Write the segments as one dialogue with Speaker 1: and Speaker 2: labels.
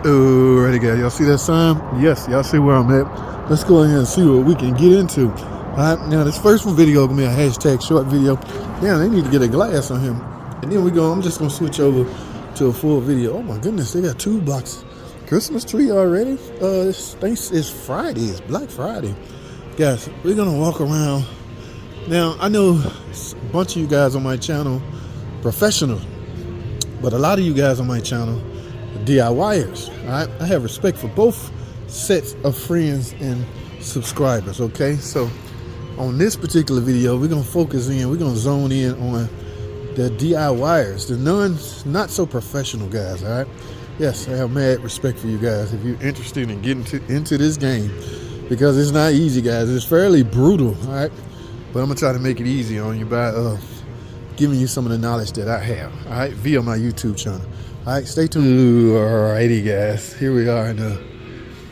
Speaker 1: Alrighty guys, y'all see that sign? Yes, y'all see where I'm at. Let's go ahead and see what we can get into. Alright, now this first one video gonna be a hashtag short video. Damn, they need to get a glass on him. And then I'm just gonna switch over to a full video. Oh my goodness, they got 2 blocks. Christmas tree already? It's Friday, it's Black Friday. Guys, we're gonna walk around. Now, I know a bunch of you guys on my channel, professionals, but a lot of you guys on my channel, DIYers. All right, I have respect for both sets of friends and subscribers. Okay, so on this particular video, we're gonna focus in. We're gonna zone in on the DIYers, the not so professional guys. All right. Yes, I have mad respect for you guys if you're interested in getting into this game, because it's not easy, guys. It's fairly brutal. All right, but I'm gonna try to make it easy on you by giving you some of the knowledge that I have. All right, via my YouTube channel. All right, stay tuned. Alrighty, guys. Here we are in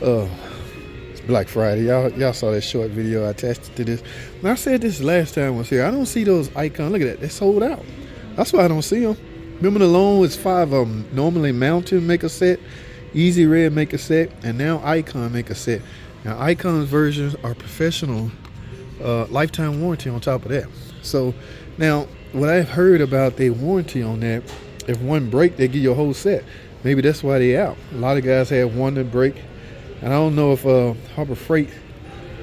Speaker 1: it's Black Friday. Y'all saw that short video I attached to this. Now, I said this last time I was here. I don't see those icons. Look at that. They're sold out. That's why I don't see them. Remember the loan was 5 of them. Normally Mountain make a set, Easy Red make a set, and now Icon make a set. Now, Icon's versions are professional, lifetime warranty on top of that. So now, what I've heard about their warranty on that, if one break, they give you a whole set. Maybe that's why they out. A lot of guys have one that break, and I don't know if Harbor Freight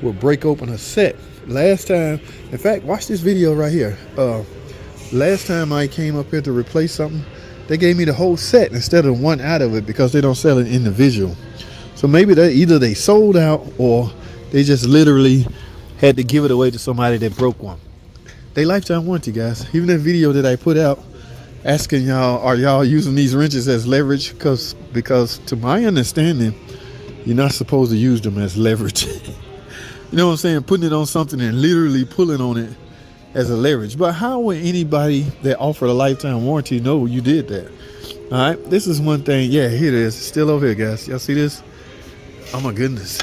Speaker 1: will break open a set. Last time, in fact, watch this video right here. Last time I came up here to replace something, they gave me the whole set instead of one out of it, because they don't sell it individual. So maybe either they sold out or they just literally had to give it away to somebody that broke one. They lifetime warranty, guys. Even that video that I put out asking y'all, are y'all using these wrenches as leverage? Because to my understanding, you're not supposed to use them as leverage. You know what I'm saying? Putting it on something and literally pulling on it as a leverage. But how would anybody that offered a lifetime warranty know you did that? All right, this is one thing. Yeah, here it is. It's still over here, guys. Y'all see this? Oh my goodness.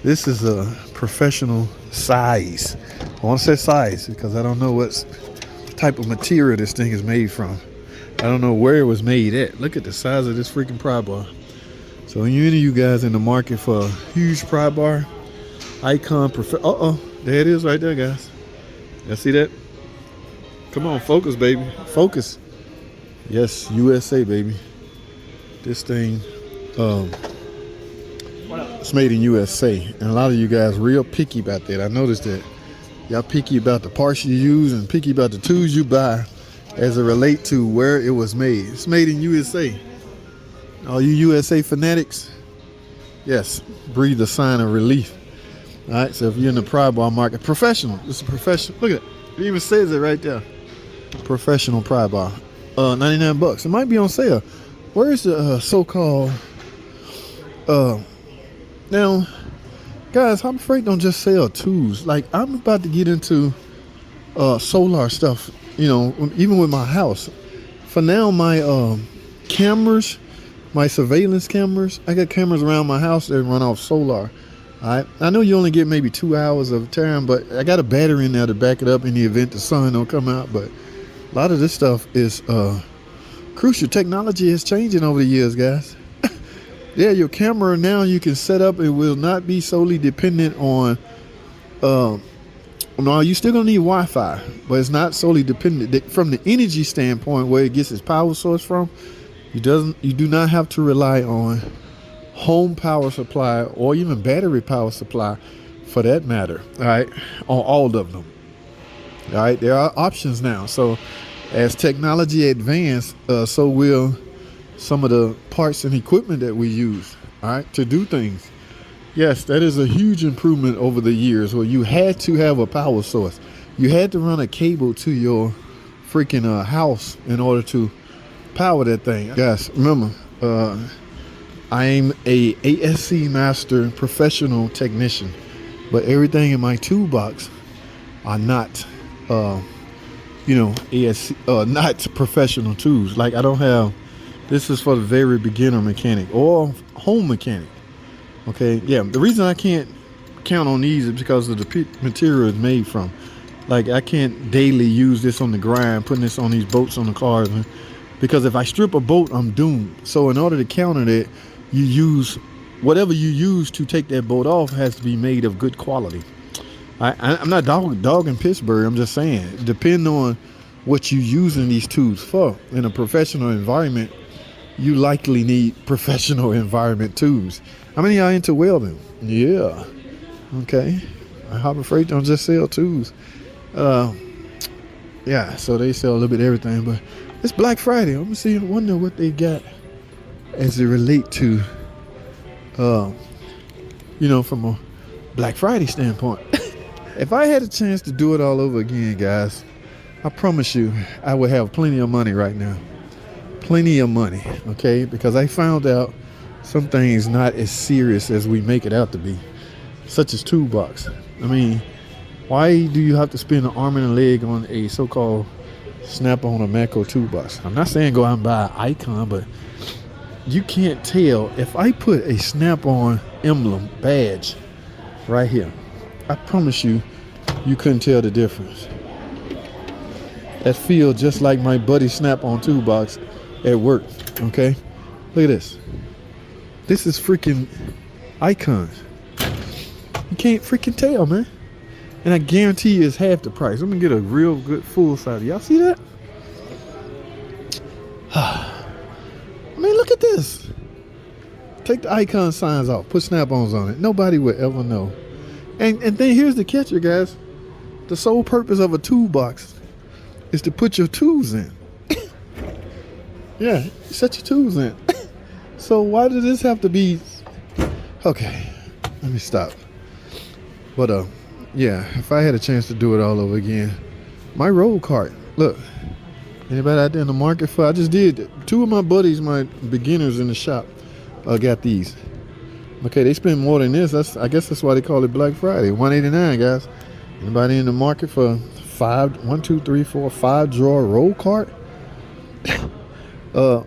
Speaker 1: This is a professional size. I want to say size because I don't know what type of material this thing is made from. I don't know where it was made at. Look at the size of this freaking pry bar. So any of you guys in the market for a huge pry bar, Icon there it is right there, guys. Y'all see that? Come on, focus, baby. Focus. Yes, USA, baby. This thing, it's made in USA. And a lot of you guys real picky about that. I noticed that. Y'all picky about the parts you use and picky about the tools you buy as it relate to where it was made. It's made in USA. All you USA fanatics, yes, breathe a sign of relief. All right, so if you're in the pry bar market, professional. This is a professional. Look at it. It even says it right there. Professional pry bar. 99 bucks. It might be on sale. Where is the so-called now, guys, Harbor Freight don't just sell tools. Like, I'm about to get into solar stuff, you know, even with my house. For now, my cameras, my surveillance cameras, I got cameras around my house that run off solar. All right, I know you only get maybe 2 hours of time, but I got a battery in there to back it up in the event the sun don't come out. But a lot of this stuff is crucial. Technology is changing over the years, guys. Yeah, your camera now you can set up. It will not be solely dependent on. No, you still gonna need Wi-Fi, but it's not solely dependent from the energy standpoint where it gets its power source from. You do not have to rely on home power supply or even battery power supply, for that matter. All right, on all of them. All right, there are options now. So as technology advances, so will some of the parts and equipment that we use, all right, to do things. Yes, that is a huge improvement over the years where you had to have a power source. You had to run a cable to your freaking house in order to power that thing. Guys, remember, I'm a ASC master professional technician, but everything in my toolbox are not, ASC, not professional tools. Like, I don't have. This is for the very beginner mechanic or home mechanic. Okay, yeah. The reason I can't count on these is because of the material it's made from. Like, I can't daily use this on the grind, putting this on these boats on the cars. Because if I strip a boat, I'm doomed. So in order to counter that, you use whatever you use to take that boat off has to be made of good quality. I'm not dogging Pittsburgh. I'm just saying, depending on what you're using these tubes for. In a professional environment, you likely need professional environment tubes. How many are into welding? Yeah. Okay. Harbor Freight don't just sell tubes. Yeah, so they sell a little bit of everything, but it's Black Friday. I'm gonna wonder what they got as it relate to, from a Black Friday standpoint. If I had a chance to do it all over again, guys, I promise you I would have plenty of money right now. Plenty of money, okay? Because I found out some things not as serious as we make it out to be, such as toolbox. I mean, why do you have to spend an arm and a leg on a so-called snap-on or Macro toolbox? I'm not saying go out and buy an Icon, but you can't tell. If I put a snap-on emblem badge right here, I promise you, you couldn't tell the difference. That feel just like my buddy snap-on toolbox at work, okay? Look at this. This is freaking Icon. You can't freaking tell, man. And I guarantee you it's half the price. I'm gonna get a real good full size. Y'all see that? I mean, look at this. Take the Icon signs off. Put snap-ons on it. Nobody would ever know. And then here's the catcher, guys. The sole purpose of a toolbox is to put your tools in. Yeah, set your tools in. So why does this have to be? Okay, let me stop. But yeah, if I had a chance to do it all over again, my roll cart. Look, anybody out there in the market for? I just did. Two of my buddies, my beginners in the shop, got these. Okay, they spend more than this. I guess that's why they call it Black Friday. $189, guys. Anybody in the market for 5 drawer roll cart?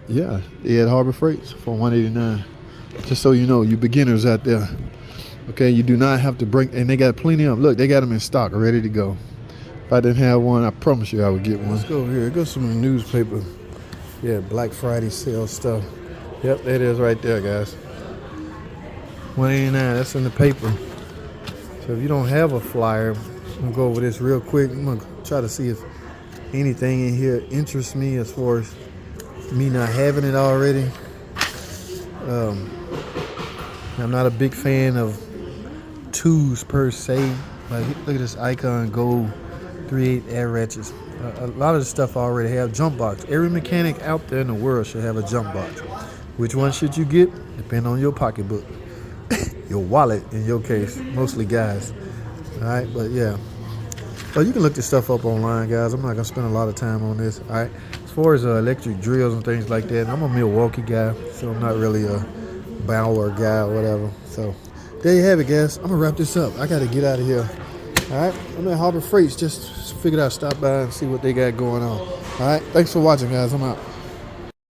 Speaker 1: Yeah, they had Harbor Freight for $189. Just so you know, you beginners out there. Okay, you do not have to bring, and they got plenty of them. Look, they got them in stock, ready to go. If I didn't have one, I promise you I would get one. Let's go over here. Go some newspaper. Yeah, Black Friday sale stuff. Yep, that is right there, guys. $189, that's in the paper. So if you don't have a flyer, I'm gonna go over this real quick. I'm gonna try to see if anything in here interests me as far as me not having it already. I'm not a big fan of tools per se. Like, look at this Icon Gold 3/8 air ratchets. A lot of the stuff I already have. Jump box. Every mechanic out there in the world should have a jump box. Which one should you get? Depending on your pocketbook. Your wallet, in your case. Mostly guys. Alright, but yeah. So you can look this stuff up online, guys. I'm not going to spend a lot of time on this. Alright. As far as electric drills and things like that, I'm a Milwaukee guy. So I'm not really a Bauer guy or whatever. So there you have it, guys. I'm going to wrap this up. I got to get out of here. Alright. I'm at Harbor Freight. Just figured I'd stop by and see what they got going on. Alright. Thanks for watching, guys. I'm out.